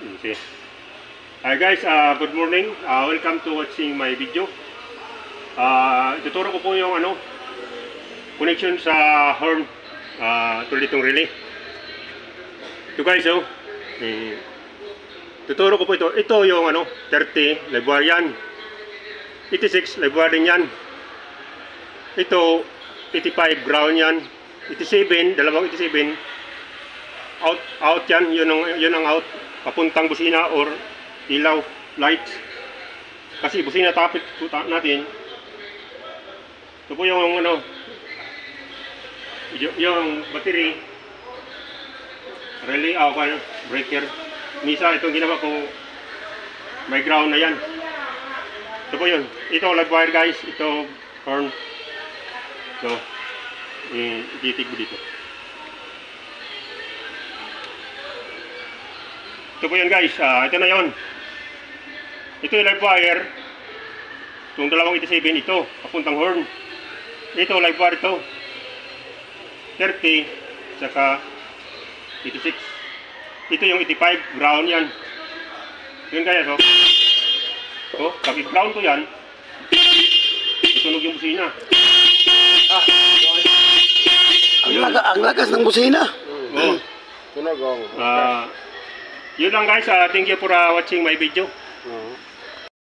Okay. Hi guys, good morning. Welcome to watching my video. Ituturo ko po yung connection sa horn tulad itong relay. Ito guys, tuturo ko po ito. Ito yung 30 live wire yan. 86 live wire din yan. Ito 85 ground yan. 87, dalawang 87 out yan, yun ang out papuntang busina or ilaw, light. Kasi busina topic natin. Ito po yung yung battery, relay, breaker. Misa itong ginawa ko, may ground na yan. Ito po yun. Ito live wire guys, ito horn. So, ititig mo dito. Ito po yun guys, ito na yun. Ito yung live wire. Itong dalawang 87, ito, papuntang horn. Ito live wire ito. 30, saka 86. Ito yung 85, ground yan. Yun kaya, so. So, kapag ground ko yan, itunog yung busina. Ang lakas ng busina. Oo. Tunog. Yun lang guys, thank you for watching my video.